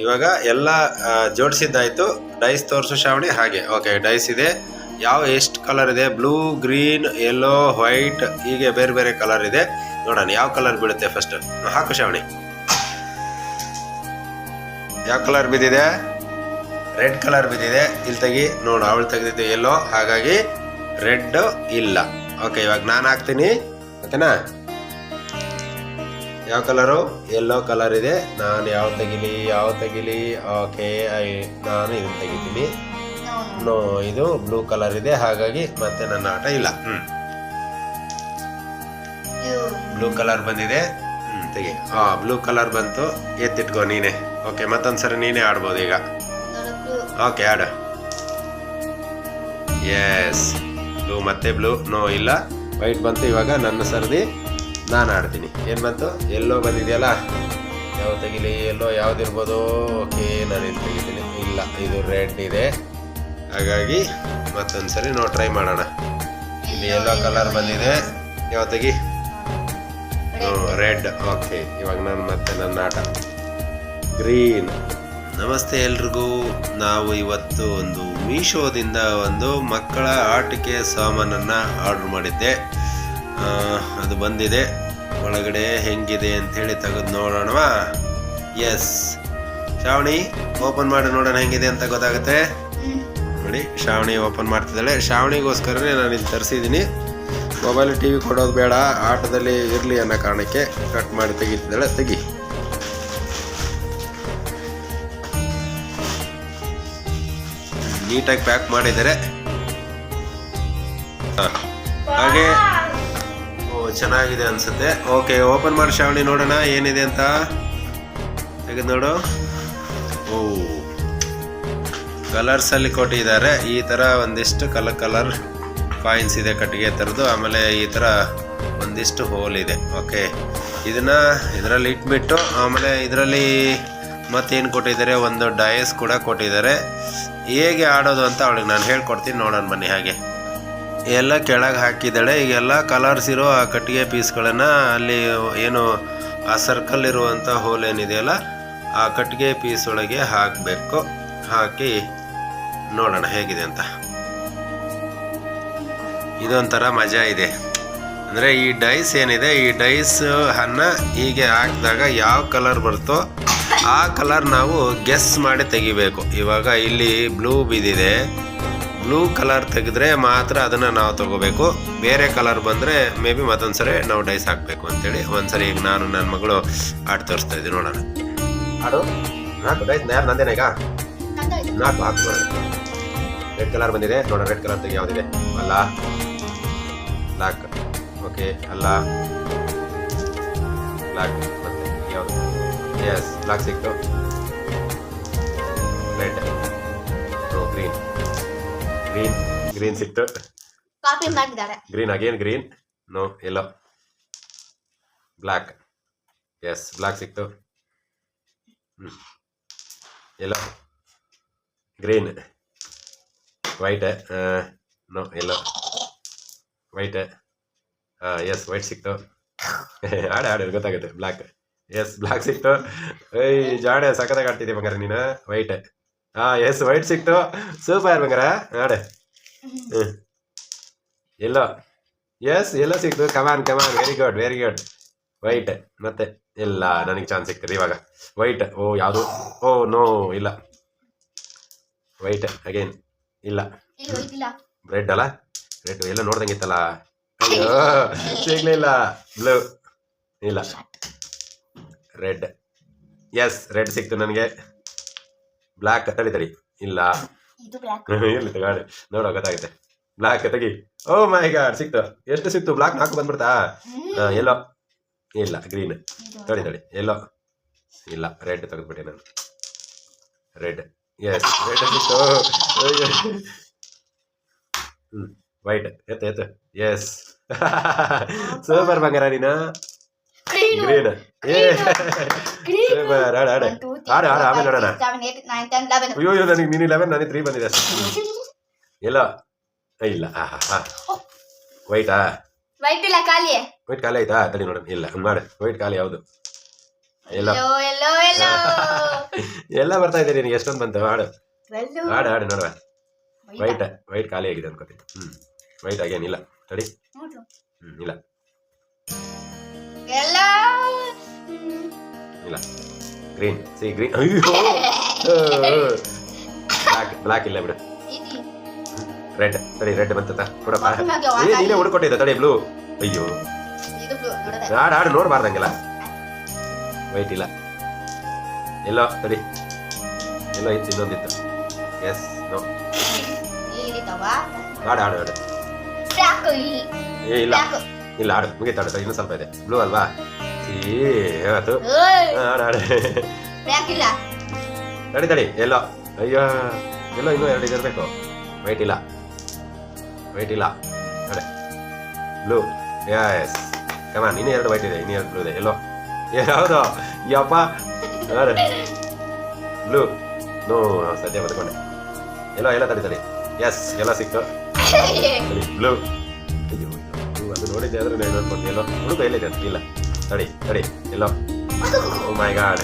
ಇವಾಗ ಎಲ್ಲ ಜೋಡಿಸಿದ್ದಾಯ್ತು. ಡೈಸ್ ತೋರಿಸು ಶ್ರಾವಣಿ. ಹಾಗೆ ಓಕೆ, ಡೈಸ್ ಇದೆ. ಎಷ್ಟು ಕಲರ್ ಇದೆ? ಬ್ಲೂ, ಗ್ರೀನ್, ಯೆಲ್ಲೋ, ವೈಟ್, ಹೀಗೆ ಬೇರೆ ಬೇರೆ ಕಲರ್ ಇದೆ. ನೋಡೋಣ ಯಾವ ಕಲರ್ ಬೀಳುತ್ತೆ ಫಸ್ಟ್. ಹಾಕು ಶ್ರಾವಣಿ. ಯಾವ ಕಲರ್ ಬಿದ್ದಿದೆ? ರೆಡ್ ಕಲರ್ ಬಿದ್ದಿದೆ. ಇಲ್ಲಿ ತೆಗಿ ನೋಡು, ಅವಳು ತೆಗೆದಿದ್ದು ಯೆಲ್ಲೋ, ಹಾಗಾಗಿ ರೆಡ್ ಇಲ್ಲ. ಓಕೆ, ಇವಾಗ ನಾನು ಹಾಕ್ತೀನಿ. ಓಕೆನಾ? ಯಾವ ಕಲರು? ಯೆಲ್ಲೋ ಕಲರ್ ಇದೆ. ನಾನು ಯಾವ ತೆಗಿಲಿ? ಓಕೆ, ನಾನು ಇದನ್ನು ತೆಗಿತೀನಿ. ನೋ, ಇದು ಬ್ಲೂ ಕಲರ್ ಇದೆ, ಹಾಗಾಗಿ ಮತ್ತೆ ನನ್ನ ಆಟ ಇಲ್ಲ. ಬ್ಲೂ ಕಲರ್ ಬಂದಿದೆ. ತೆಗಿ. ಬ್ಲೂ ಕಲರ್ ಬಂತು. ಎತ್ತಿಟ್ಕೋ ನೀನೆ. ಓಕೆ, ಮತ್ತೊಂದ್ಸರಿ ನೀನೇ ಆಡ್ಬೋದು ಈಗ. ಓಕೆ, ಆಡು. ಎಸ್, ಬ್ಲೂ ಮತ್ತೆ ಬ್ಲೂ. ನೋ, ಇಲ್ಲ. ವೈಟ್ ಬಂತು. ಇವಾಗ ನನ್ನ ಸರ್ದಿ, ನಾನು ಆಡ್ತೀನಿ. ಏನು ಬಂತು? ಯೆಲ್ಲೋ ಬಂದಿದೆಯಲ್ಲ. ಯಾವ ತೆಗಿಲಿ? ಯೆಲ್ಲೋ ಯಾವ್ದಿರ್ಬೋದು? ಓಕೆ, ನಾನು ಇಲ್ಲಿ ತೆಗಿತೀನಿ. ಇಲ್ಲ, ಇದು ರೆಡ್ ಇದೆ, ಹಾಗಾಗಿ ಮತ್ತೊಂದ್ಸರಿ ನಾವು ಟ್ರೈ ಮಾಡೋಣ. ಇಲ್ಲಿ ಯೆಲ್ಲೋ ಕಲರ್ ಬಂದಿದೆ. ಯಾವ ತೆಗಿ? ರೆಡ್. ಓಕೆ, ಇವಾಗ ನಾನು ಮತ್ತೆ ನನ್ನ ಆಟ ಗ್ರೀನ್. ನಮಸ್ತೆ ಎಲ್ರಿಗೂ. ನಾವು ಇವತ್ತು ಒಂದು ಮೀಶೋದಿಂದ ಒಂದು ಮಕ್ಕಳ ಆಟಿಕೆ ಸಾಮಾನನ್ನು ಆರ್ಡ್ರ್ ಮಾಡಿದ್ದೆ. ಅದು ಬಂದಿದೆ. ಒಳಗಡೆ ಹೆಂಗಿದೆ ಅಂಥೇಳಿ ತೆಗೆದು ನೋಡೋಣವಾ? ಎಸ್, ಶ್ರಾವಣಿ ಓಪನ್ ಮಾಡಿ ನೋಡೋಣ ಹೆಂಗಿದೆ ಅಂತ ಗೊತ್ತಾಗುತ್ತೆ. ನೋಡಿ, ಶ್ರಾವಣಿ ಓಪನ್ ಮಾಡ್ತಿದ್ದಾಳೆ. ಶ್ರಾವಣಿಗೋಸ್ಕರನೇ ನಾನು ಇಲ್ಲಿ ತರಿಸಿದ್ದೀನಿ. ಮೊಬೈಲ್ TV ಕೊಡೋದು ಬೇಡ, ಆಟದಲ್ಲಿ ಇರಲಿ ಅನ್ನೋ ಕಾರಣಕ್ಕೆ ಕಟ್ ಮಾಡಿ ತೆಗಿತಿದ್ದಾಳೆ. ತೆಗಿ. ನೀಟಾಗಿ ಪ್ಯಾಕ್ ಮಾಡಿದ್ದಾರೆ. ಹಾಗೆ ಚೆನ್ನಾಗಿದೆ ಅನ್ಸುತ್ತೆ. ಓಕೆ, ಓಪನ್ ಮಾಡಿ ಶ್ರಾವಣಿ, ನೋಡೋಣ ಏನಿದೆ ಅಂತ. ತೆಗೆದು ನೋಡು. ಕಲರ್ಸ್ ಅಲ್ಲಿ ಕೊಟ್ಟಿದ್ದಾರೆ. ಈ ತರ ಒಂದಿಷ್ಟು ಕಲರ್ ಕಾಯಿನ್ಸ್ ಇದೆ, ಕಟ್ಟಿಗೆ ಥರದ್ದು. ಆಮೇಲೆ ಈ ತರ ಒಂದಿಷ್ಟು ಹೋಲ್ ಇದೆ. ಓಕೆ, ಇದರಲ್ಲಿ ಇಟ್ಬಿಟ್ಟು ಆಮೇಲೆ ಇದರಲ್ಲಿ ಮತ್ತೇನು ಕೊಟ್ಟಿದ್ದಾರೆ? ಒಂದು ಡಯಸ್ ಕೂಡ ಕೊಟ್ಟಿದ್ದಾರೆ. ಹೇಗೆ ಆಡೋದು ಅಂತ ಅವಳಿಗೆ ನಾನು ಹೇಳ್ಕೊಡ್ತೀನಿ. ನೋಡೋಣ ಬನ್ನಿ. ಹಾಗೆ ಎಲ್ಲ ಕೆಳಗೆ ಹಾಕಿದ್ದಾಳೆ. ಈಗೆಲ್ಲ ಕಲರ್ಸ್ ಇರೋ ಆ ಕಟ್ಟಿಗೆ ಪೀಸ್ಗಳನ್ನು ಅಲ್ಲಿ ಏನು ಆ ಸರ್ಕಲ್ ಇರುವಂಥ ಹೋಲ್ ಏನಿದೆಯಲ್ಲ, ಆ ಕಟ್ಟಿಗೆ ಪೀಸ್ ಒಳಗೆ ಹಾಕಬೇಕು. ಹಾಕಿ ನೋಡೋಣ ಹೇಗಿದೆ ಅಂತ. ಇದೊಂಥರ ಮಜಾ ಇದೆ. ಅಂದರೆ ಈ ಡೈಸ್ ಏನಿದೆ, ಈ ಡೈಸ್ ಅನ್ನ ಹೀಗೆ ಹಾಕಿದಾಗ ಯಾವ ಕಲರ್ ಬರುತ್ತೋ ಆ ಕಲರ್ ನಾವು ಗೆಸ್ ಮಾಡಿ ತೆಗಿಬೇಕು. ಇವಾಗ ಇಲ್ಲಿ ಬ್ಲೂ ಬಿದ್ದಿದೆ. ಬ್ಲೂ ಕಲರ್ ತೆಗೆದ್ರೆ ಮಾತ್ರ ಅದನ್ನು ನಾವು ತಗೋಬೇಕು. ಬೇರೆ ಕಲರ್ ಬಂದರೆ ಮೇ ಬಿ ಮತ್ತೊಂದ್ಸರಿ ನಾವು ಡೈಸ್ ಹಾಕಬೇಕು ಅಂತೇಳಿ. ಒಂದ್ಸರಿ ಈಗ ನಾನು ನನ್ನ ಮಗಳು ಆಟ ತೋರಿಸ್ತಾ ಇದ್ದೀನಿ. ನೋಡೋಣ. ಆಡು. ನಾಲ್ಕು ಡೈಸ್ ಯಾರು ನಂದೇನ? ಈಗ ನಾಲ್ಕು ಹಾಕಿ ನೋಡೋಣ. ರೆಡ್ ಕಲರ್ ಬಂದಿದೆ. ನೋಡೋಣ ರೆಡ್ ಕಲರ್ ತೆಗೆ ಯಾವುದಿದೆ? ಅಲ್ಲ, ಬ್ಲ್ಯಾಕ್. ಓಕೆ, ಅಲ್ಲ, ಬ್ಲ್ಯಾಕ್. ಮತ್ತೆ ಯಾವುದು? ಎಸ್, ಬ್ಲ್ಯಾಕ್ ಸಿಕ್ತು. ರೆಡ್. ಗ್ರೀನ್ ಸಿಕ್ತು. ಕಾಪಿ ಮಾಡಿದ್ದಾರೆ. Green again. Green. No, yellow, black. Yes, black ಸಿಕ್ತು. Yellow, green, white. No, yellow, white. Yes, white ಸಿಕ್ತು. ಆಡ ಗೊತ್ತಾಗುತ್ತೆ. ಬ್ಲ್ಯಾಕ್. ಎಸ್, ಬ್ಲ್ಯಾಕ್ ಸಿಕ್ತು. ಜಾಡೆ ಸಖತ್ತಾಗಿ ಆಡ್ತಿದ್ದೆ ಬಂಗಾರ ನೀನು. ವೈಟ್. ಎಸ್, ವೈಟ್ ಸಿಕ್ತು. ಸೂಪರ್ ಬಂಗಾರ, ಆಡೆ. ಎಲ್ಲೋ. ಎಸ್, ಎಲ್ಲೋ ಸಿಕ್ತು. ಕಮಾನ್. Very good. ವೈಟ್. ಮತ್ತೆ ಇಲ್ಲ, ನನಗೆ ಚಾನ್ಸ್ ಸಿಗ್ತದೆ ಇವಾಗ. ವೈಟ್. ಯಾವುದು? ನೋ, ಇಲ್ಲ. White again. ಇಲ್ಲ. ರೆಡ್ ಅಲ್ಲ? ರೆಡ್ ಎಲ್ಲ ನೋಡ್ದಂಗಿತ್ತಲ್ಲ. ಅಯ್ಯೋ, ಸಿಗ್ಲಿಲ್ಲ. ಬ್ಲೂ. ಇಲ್ಲ. ರೆಡ್. ಎಸ್, ರೆಡ್ ಸಿಕ್ತು ನನಗೆ. ಬ್ಲ್ಯಾಕ್. ತಡಿ. ಇಲ್ಲ. ಇರ್ಲಿ ತಗಾಡಿ, ನೋಡೋ ಗೊತ್ತಾಗುತ್ತೆ. ಬ್ಲ್ಯಾಕ್ ತೆಗಿ. ಓ ಮೈ ಗಾಡ್, ಸಿಕ್ತು. ಎಷ್ಟು ಸಿಕ್ತು? ಬ್ಲ್ಯಾಕ್ 4 ಬಂದ್ಬಿಡ್ತಾ? ಎಲ್ಲೋ. ಇಲ್ಲ. ಗ್ರೀನ್. ತಡಿ. ಎಲ್ಲೋ. ಇಲ್ಲ. ರೆಡ್ ತೆಗೆದ್ಬಿಟ್ಟೆ ನಾನು. ರೆಡ್. ಎಸ್, ರೆಡ್ ಸಿಕ್ತು. ವೈಟ್. ಎತ್ತು. ಎಸ್, ಸೂಪರ್ ಬಂಗಾರ ನೀನು. ಗ್ರೀನ್. ಸೂಪರ್. ಆಡು ಆಮೇಲೆ ನೋಡೋಣ. ಅಯ್ಯೋ, ನನಗೆ ನೀನು 11, ನನಗೆ 3 ಬಂದಿದೆ. ಎಲ್ಲ ಇಲ್ಲ. ವೈಟಾ? ವೈಟ್ ಇಲ್ಲ, ಖಾಲಿ. ವೈಟ್ ಖಾಲಿ ಆಯ್ತಾ? ತಡಿ ನೋಡೋಣ. ಇಲ್ಲ, ಮಾಡು. ವೈಟ್ ಖಾಲಿ ಯಾವುದು? ಎಲ್ಲೋ ಎಲ್ಲೋ ಎಲ್ಲೋ ಎಲ್ಲ ಬರ್ತಾ ಇದೆ ನಿನಗೆ. ಎಷ್ಟೊಂದು ಬಂತು? ಹಾಡು ಎಲ್ಲೋ ಹಾಡು ಹಾಡು ನೋಡುವ. ವೈಟ್ ಖಾಲಿ ಆಗಿದೆ ಅನ್ಕೋತೀನಿ. ವೈಟ್ ಆಗೇನ್ ಇಲ್ಲ ತಡಿ. ಇಲ್ಲ ಎಲ್ಲೋ ಇಲ್ಲ ಗ್ರೀನ್. C green. ಅಯ್ಯೋ ಬ್ಲಾಕ್ ಇಲ್ಲ ಬಿಡು. ರೆಡ್ ತಡಿ. ರೆಡ್ ಬಂತ ಕೊಡಪ್ಪ. ನೀನೇ ಹುಡ್ಕೊಟ್ಟಿದ್ದ ತಡಿ. ಬ್ಲೂ. ಅಯ್ಯೋ ಹಾಡು ನೋಡ್ಬಾರ್ದಂಗೆಲ್ಲ. ವೈಟ್ ಇಲ್ಲ. ಎಲ್ಲೋ ತಡಿ. ಎಲ್ಲೋ ಇತ್ತು, ಇನ್ನೊಂದಿತ್ತು. S no. ಹಾಡು ಏ ಇಲ್ಲ ಇಲ್ಲ ಹಾಡು ಮುಗಿತಾಡು. ಸರಿ ಇನ್ನೂ ಸ್ವಲ್ಪ ಇದೆ. ಬ್ಲೂ ಅಲ್ವಾ? ಆಯ್ತು ಹಾಡು ತಡಿ. ಎಲ್ಲೋ. ಅಯ್ಯೋ ಎಲ್ಲೋ ಇನ್ನೂ 2 ಇದಿರ್ಬೇಕು. ವೈಟ್ ಇಲ್ಲ. ಅದೇ ಬ್ಲೂ. ಯಸ್ ಕಮಾನ್. ಇನ್ನೂ 2 ವೈಟ್ ಇದೆ, ಇನ್ನೂ 2 ಬ್ಲೂ ಇದೆ. ಎಲ್ಲೋ ಯಾವುದು? ಯಪ್ಪ ಬ್ಲೂ. ನೋ ಸದ್ಯ ಬದ್ಕೊಂಡೆ. ಎಲ್ಲೋ ತಡಿ. ಎಸ್ ಎಲ್ಲ ಸಿಕ್ತು. ಬ್ಲೂ. ಅಯ್ಯೋ ಅದು ನೋಡಿದ್ದೆ ಆದ್ರೆ ನಾನು ನೋಡ್ಕೊಂಡು ಎಲ್ಲೋ ಹುಡುಗ ಎಲ್ಲಿದೆ ಅಂತ. ಇಲ್ಲ ತಡಿ. ಎಲ್ಲೋ. ಓ ಮೈ ಗಾಡ್.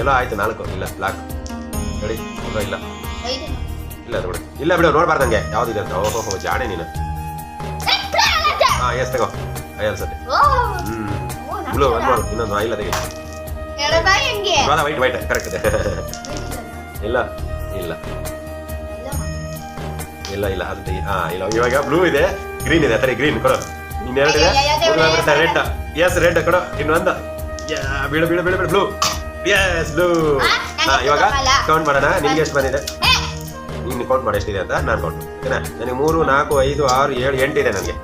ಎಲ್ಲೋ ಆಯ್ತು 4. ಇಲ್ಲ ಬ್ಲಾಕ್. ತಡಿ. ಇಲ್ಲ ಅದು ಇಲ್ಲ ಬಿಡು. ನೋಡ್ಬಾರ್ದಂಗೆ ಯಾವ್ದಿದೆ ಅಂತ. ಓಹೋ ಜಾಣೆ ನೀನು. ಎಸ್ ತಗೋ. ಅನ್ಸತ್ತೆ. ಬ್ಲೂ ಒಂದು ಮಾಡು. ಇನ್ನೊಂದು ಇಲ್ಲ ತೆಗಿ. ವೈಟ್ ಕರೆಕ್ಟ್ ಇದೆ. ಇಲ್ಲ ಅದು ತೆಗಿ. ಇಲ್ಲ ಇವಾಗ ಬ್ಲೂ ಇದೆ, ಗ್ರೀನ್ ಇದೆ. ತಡಿ ಗ್ರೀನ್ ಕೊಡು. ಇನ್ನೆರಡು ಇದೆ. ರೆಡ್. ಎಸ್ ರೆಡ್ ಕೊಡು. ಇನ್ನೊಂದು. ಬೀಳು ಬ್ಲೂ. Yes blue. ಇವಾಗ ಕೌಂಟ್ ಮಾಡೋಣ. ನಿನ್ಗೆ ಎಷ್ಟು ಬಂದಿದೆ ನೀನು ಕೌಂಟ್ ಮಾಡಿ ಎಷ್ಟಿದೆ ಅಂತ ನಾನು ಕೌಂಟ್ ಓಕೆನಾ. ನನಗೆ 3, 4, 5, 6, 7, 8 ಇದೆ. ನನಗೆ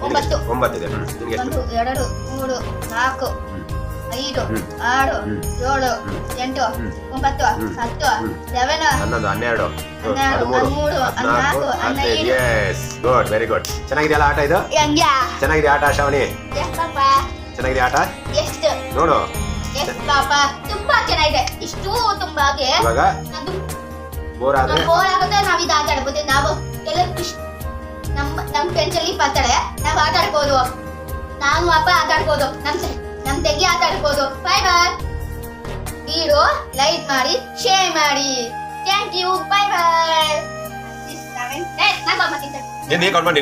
9 ಇದೆ. ನಿನ್ಗೆ 1 2 3 4 5 6 7 8 9 10 11 12 13 14 ಎಸ್ ಗುಡ್ ವೆರಿ ಗುಡ್. ಚೆನ್ನಾಗಿದೆಯಲ್ಲ ಆಟ ಇದು? ಚೆನ್ನಾಗಿದೆ ಆಟ ಶ್ರಾವಣಿ. ಚೆನ್ನಾಗಿದೆ ಆಟ. ಎಷ್ಟು ನೋಡು. ತುಂಬಾ ಚೆನ್ನಾಗಿದೆ. ಇಷ್ಟು ತುಂಬಾಗೆ ಇವಾಗ ಬೋರ್ ಆಗುತ್ತೆ. ನಾವ್ ಇದು ಆಟ ಆಡ್ಬೋದು. ನಾವು ಕೆಲವು ನಮ್ ಫ್ರೆಂಡ್ಸ್ ಅಲ್ಲಿ ಬರ್ತಾರೆ. ನಾವ್ ಆಟ ಆಡ್ಬೋದು. ನಾನು ಅಪ್ಪ ಆಟ ಆಡ್ಬೋದು. ನಮ್ ತೆಗಿ ಆಟ ಆಡ್ಬೋದು. ಬೈ ವಿಡಿಯೋ ಲೈಕ್ ಮಾಡಿ, ಶೇರ್ ಮಾಡಿ. Thank you. ಬೈ. ನೀ ಕೌಂಟ್ ಮಾಡಿ.